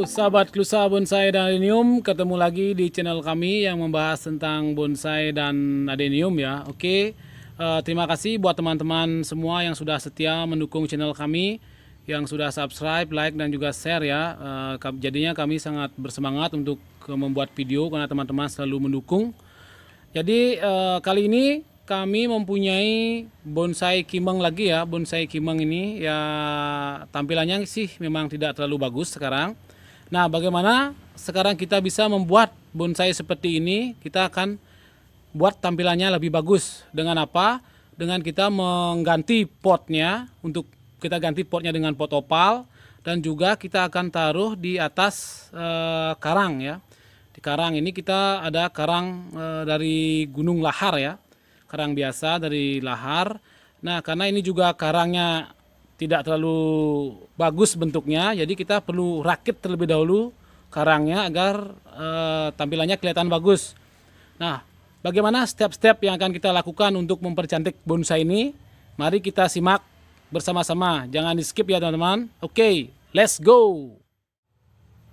Halo sahabat Klusa Bonsai dan Adenium, ketemu lagi di channel kami yang membahas tentang bonsai dan adenium ya. Oke, terima kasih buat teman-teman semua yang sudah setia mendukung channel kami, yang sudah subscribe, like dan juga share ya. Jadinya kami sangat bersemangat untuk membuat video karena teman-teman selalu mendukung. Jadi kali ini kami mempunyai bonsai kimeng lagi ya. Bonsai kimeng ini ya tampilannya sih memang tidak terlalu bagus sekarang. Nah, bagaimana sekarang kita bisa membuat bonsai seperti ini? Kita akan buat tampilannya lebih bagus. Dengan apa? Dengan kita mengganti potnya. Untuk kita ganti potnya dengan pot opal. Dan juga kita akan taruh di atas karang ya. Di karang ini kita ada karang dari Gunung Lahar ya. Karang biasa dari lahar. Nah, karena ini juga karangnya tidak terlalu bagus bentuknya, jadi kita perlu rakit terlebih dahulu karangnya agar tampilannya kelihatan bagus. Nah, bagaimana step-step yang akan kita lakukan untuk mempercantik bonsai ini? Mari kita simak bersama-sama. Jangan di skip ya teman-teman. Oke, let's go.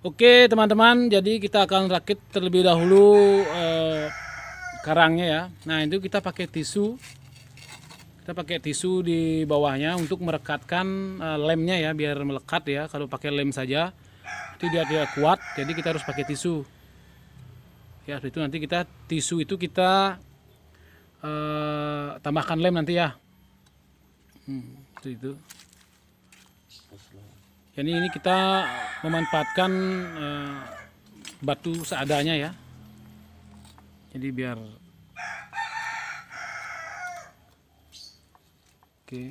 Oke teman-teman, jadi kita akan rakit terlebih dahulu karangnya ya. Nah, itu kita pakai tisu. Kita pakai tisu di bawahnya untuk merekatkan lemnya ya, biar melekat ya. Kalau pakai lem saja itu dia tidak kuat, jadi kita harus pakai tisu. Ya, itu nanti kita tisu itu kita tambahkan lem nanti ya. Itu. Jadi ini kita memanfaatkan batu seadanya ya. Jadi biar oke.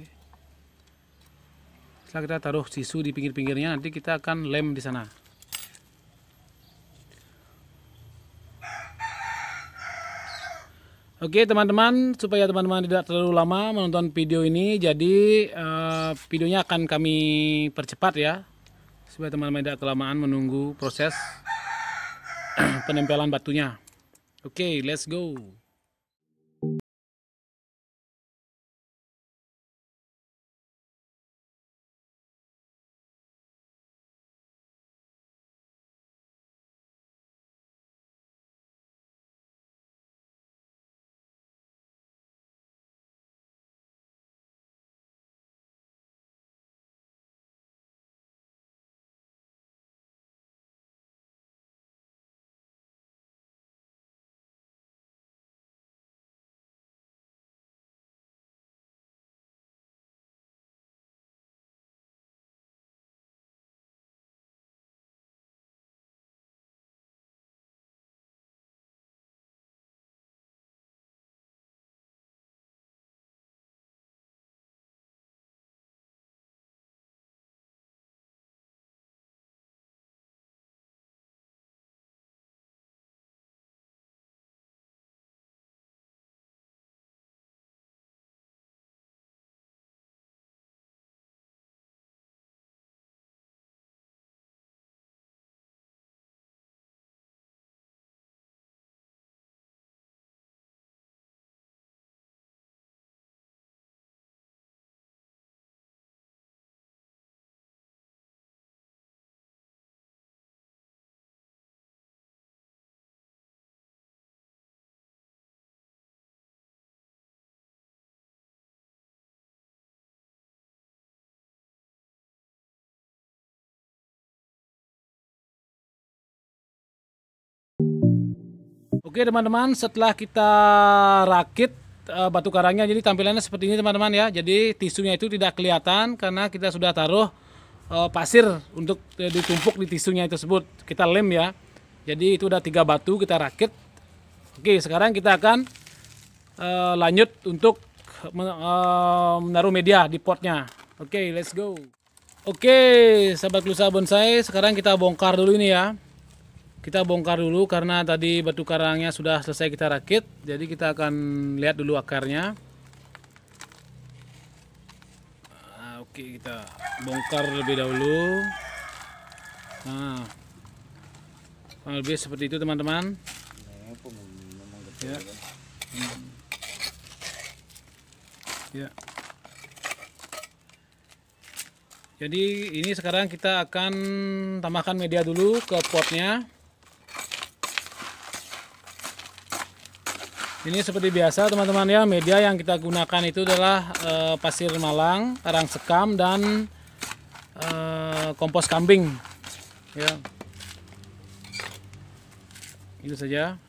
Setelah kita taruh tisu di pinggir-pinggirnya, nanti kita akan lem di sana. Oke teman-teman, supaya teman-teman tidak terlalu lama menonton video ini, jadi videonya akan kami percepat ya, supaya teman-teman tidak kelamaan menunggu proses penempelan batunya. Oke, let's go. Oke teman-teman, setelah kita rakit batu karangnya, jadi tampilannya seperti ini teman-teman ya. Jadi tisunya itu tidak kelihatan karena kita sudah taruh pasir untuk ditumpuk di tisunya tersebut. Kita lem ya. Jadi itu udah 3 batu kita rakit. Oke, sekarang kita akan lanjut untuk menaruh media di potnya. Oke, let's go. Oke, sahabat Klusa Bonsai, sekarang kita bongkar dulu ini ya. Kita bongkar dulu karena tadi batu karangnya sudah selesai kita rakit. Jadi kita akan lihat dulu akarnya. Nah, oke, kita bongkar lebih dahulu. Nah, lebih seperti itu teman-teman. Ya. Ya. Jadi ini sekarang kita akan tambahkan media dulu ke potnya. Ini seperti biasa teman-teman ya, media yang kita gunakan itu adalah pasir malang, karang sekam, dan kompos kambing. Ya, itu saja.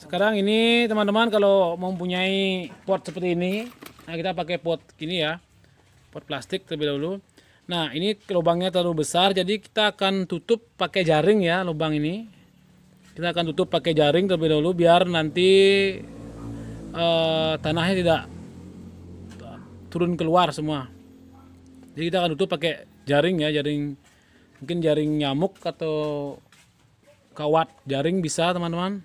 Sekarang ini teman-teman kalau mempunyai pot seperti ini, nah kita pakai pot gini ya, pot plastik terlebih dahulu. Nah ini lubangnya terlalu besar, jadi kita akan tutup pakai jaring ya lubang ini. Kita akan tutup pakai jaring terlebih dahulu biar nanti tanahnya tidak turun keluar semua. Jadi kita akan tutup pakai jaring ya, jaring mungkin jaring nyamuk atau kawat jaring bisa teman-teman.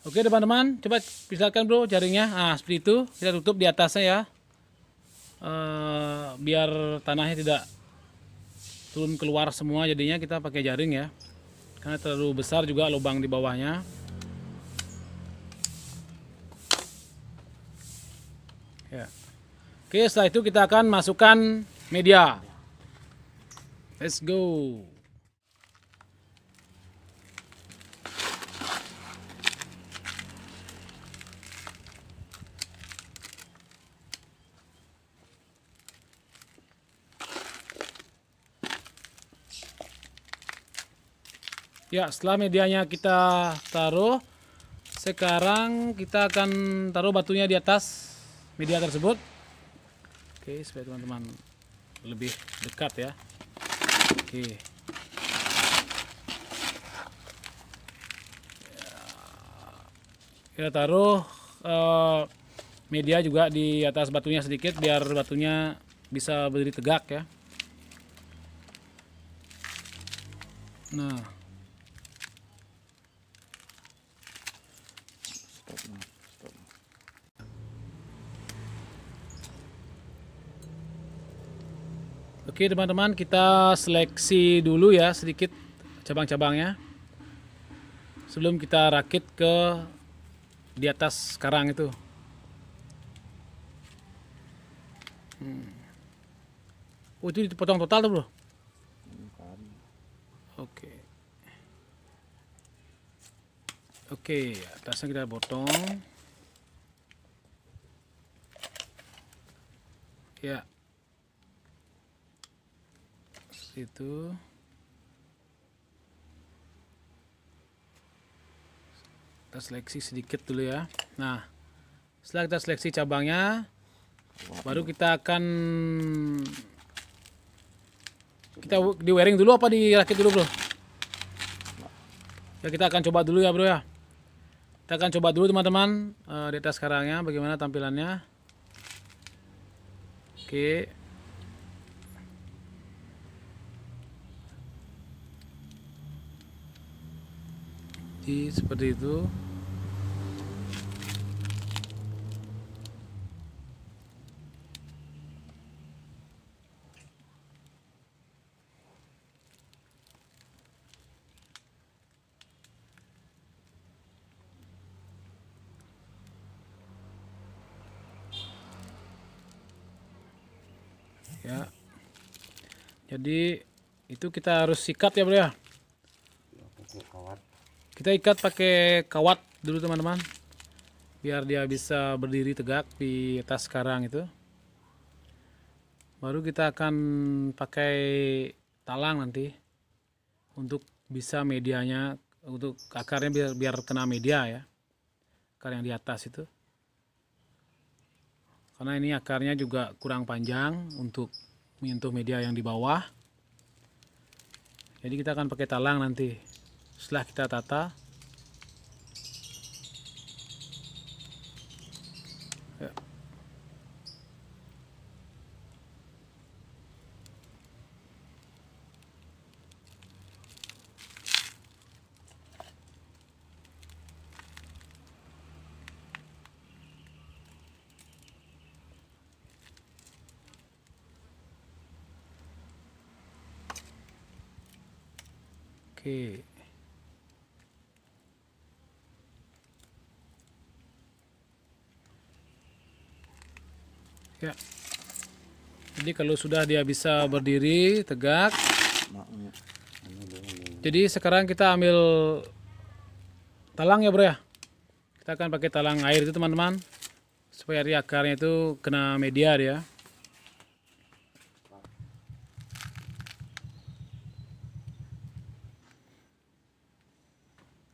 Oke teman-teman, coba pisahkan bro jaringnya. Nah seperti itu, kita tutup di atasnya ya. Biar tanahnya tidak turun keluar semua, jadinya kita pakai jaring ya, karena terlalu besar juga lubang di bawahnya ya. Oke, setelah itu kita akan masukkan media. Let's go. Ya, setelah medianya kita taruh, sekarang kita akan taruh batunya di atas media tersebut. Oke, supaya teman-teman lebih dekat ya. Oke. Kita taruh media juga di atas batunya sedikit biar batunya bisa berdiri tegak ya. Nah. Oke teman-teman, kita seleksi dulu ya sedikit cabang-cabangnya sebelum kita rakit ke di atas karang itu. Oh itu dipotong total tuh bro? Oke. Oke, atasnya kita potong. Ya. Itu kita seleksi sedikit dulu ya. Nah setelah kita seleksi cabangnya, baru kita akan di wiring dulu apa dirakit dulu bro? Ya kita akan coba dulu ya bro ya. Kita akan coba dulu teman-teman di atas karangnya bagaimana tampilannya. Oke. Jadi seperti itu. Ya. Jadi itu kita harus sikat ya bro ya. Kita ikat pakai kawat dulu teman-teman, biar dia bisa berdiri tegak di atas karang itu. Baru kita akan pakai talang nanti untuk bisa medianya, untuk akarnya biar kena media ya, akar yang di atas itu. Karena ini akarnya juga kurang panjang untuk menyentuh media yang di bawah. Jadi kita akan pakai talang nanti setelah kita tata. Ya. Oke. Ya. Jadi kalau sudah dia bisa berdiri tegak. Jadi sekarang kita ambil talang ya bro ya. Kita akan pakai talang air itu teman-teman, supaya di akarnya itu kena media dia.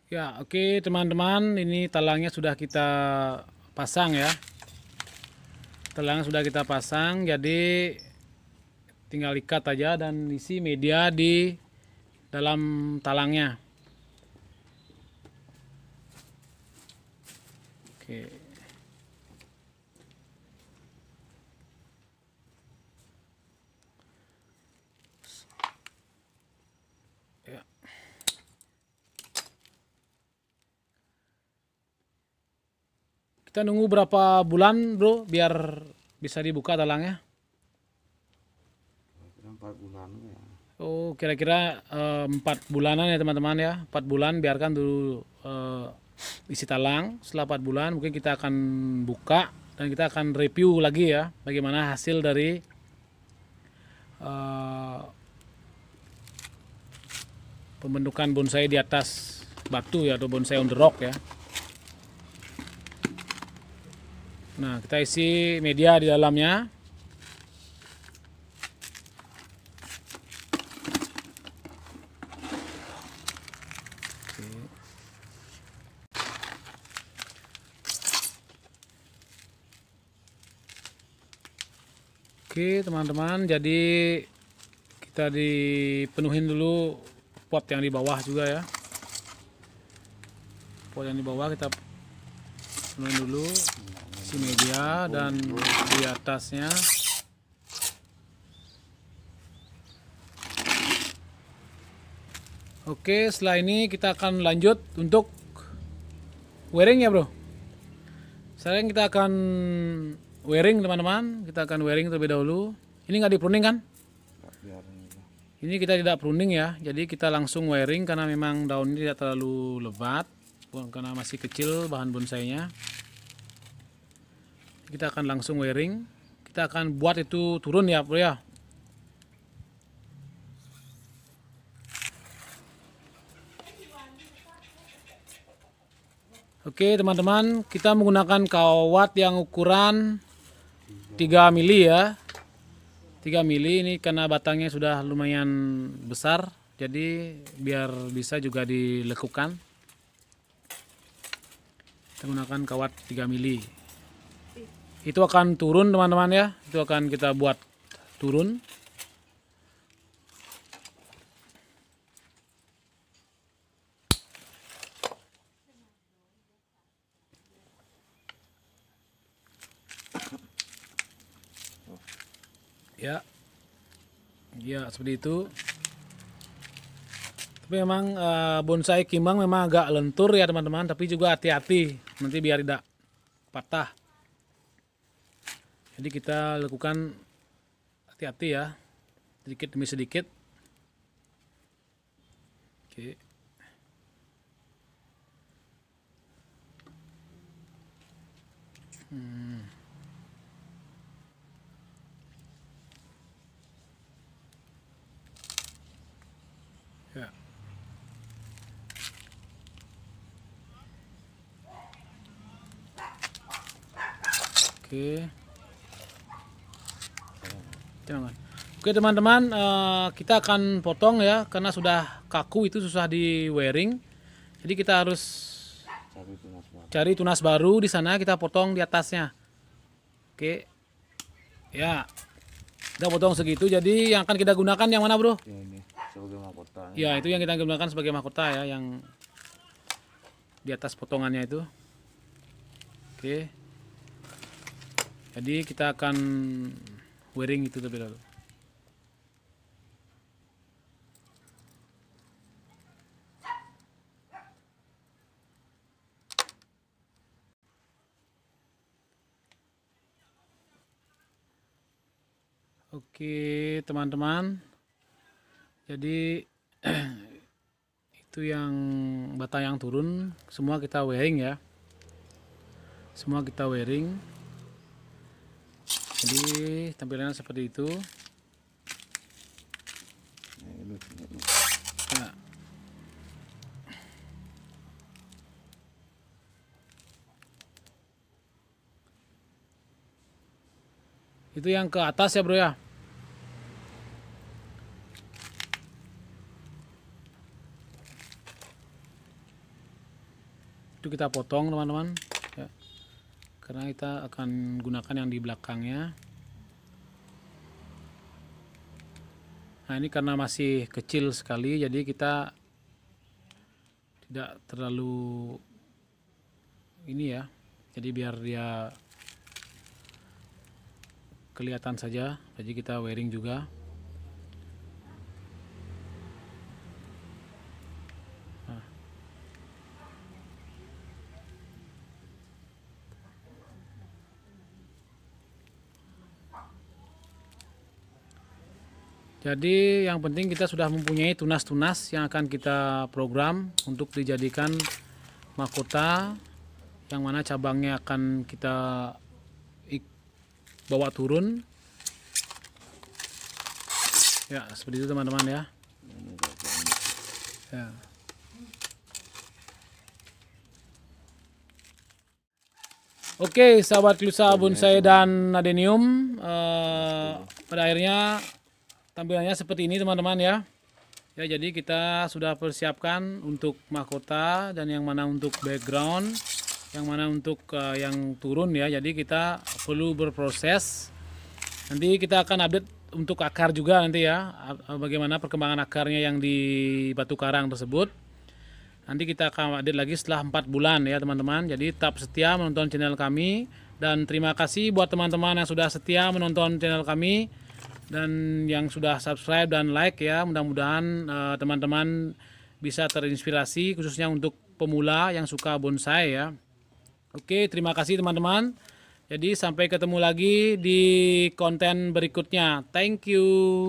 Ya oke teman-teman, ini talangnya sudah kita pasang ya. Talangnya sudah kita pasang, jadi tinggal ikat aja dan isi media di dalam talangnya. Oke. Ya. Kita nunggu berapa bulan bro biar bisa dibuka talangnya? 4 bulan ya. Oh kira-kira 4 bulanan ya teman-teman ya. 4 bulan biarkan dulu isi talang. Setelah 4 bulan mungkin kita akan buka dan kita akan review lagi ya bagaimana hasil dari pembentukan bonsai di atas batu ya, atau bonsai on the rock ya. Nah kita isi media di dalamnya. Oke teman-teman, jadi kita dipenuhin dulu pot yang di bawah juga ya. Pot yang di bawah kita penuhin dulu isi media, dan di atasnya oke. Setelah ini kita akan lanjut untuk wiring ya bro. Sekarang kita akan wiring teman-teman, kita akan wiring terlebih dahulu. Ini nggak di pruning kan? Ini kita tidak pruning ya, jadi kita langsung wiring karena memang daun ini tidak terlalu lebat, karena masih kecil bahan bonsainya. Kita akan langsung wiring, kita akan buat itu turun ya bro ya. Oke teman-teman, kita menggunakan kawat yang ukuran 3 mili ya. 3 mili ini karena batangnya sudah lumayan besar, jadi biar bisa juga dilekukan. Kita menggunakan kawat 3 mili. Itu akan turun teman-teman ya. Itu akan kita buat turun. Ya. Ya, seperti itu. Tapi memang bonsai kimang memang agak lentur ya teman-teman, tapi juga hati-hati nanti biar tidak patah. Jadi kita lakukan hati-hati ya, sedikit demi sedikit. Oke. Ya. Oke. Jangan. Oke teman-teman, kita akan potong ya karena sudah kaku, itu susah di wiring. Jadi kita harus cari tunas baru di sana, kita potong di atasnya. Oke. Ya. Kita potong segitu. Jadi yang akan kita gunakan yang mana, bro? Ya, ini sebagai mahkota. Ya, itu yang kita gunakan sebagai mahkota ya, yang di atas potongannya itu. Oke. Jadi kita akan wiring itu terlebih dahulu. Oke teman-teman, jadi itu yang batang yang turun semua kita wiring ya, semua kita wiring. Jadi tampilannya seperti itu. Nah, itu yang ke atas ya bro ya. Itu kita potong teman-teman ya, karena kita akan gunakan yang di belakangnya. Nah ini karena masih kecil sekali, jadi kita tidak terlalu ini ya, jadi biar dia kelihatan saja, jadi kita wiring juga. Jadi yang penting kita sudah mempunyai tunas-tunas yang akan kita program untuk dijadikan mahkota, yang mana cabangnya akan kita bawa turun. Ya seperti itu teman-teman ya. Ya. Oke sahabat Klusa Bonsai dan Adenium, pada akhirnya tampilannya seperti ini teman-teman ya. Ya jadi kita sudah persiapkan untuk mahkota dan yang mana untuk background, yang mana untuk yang turun ya. Jadi kita perlu berproses. Nanti kita akan update untuk akar juga nanti ya, bagaimana perkembangan akarnya yang di batu karang tersebut. Nanti kita akan update lagi setelah 4 bulan ya teman-teman. Jadi tetap setia menonton channel kami, dan terima kasih buat teman-teman yang sudah setia menonton channel kami dan yang sudah subscribe dan like ya. Mudah-mudahan teman-teman bisa terinspirasi, khususnya untuk pemula yang suka bonsai ya. Oke, terima kasih teman-teman. Jadi sampai ketemu lagi di konten berikutnya. Thank you.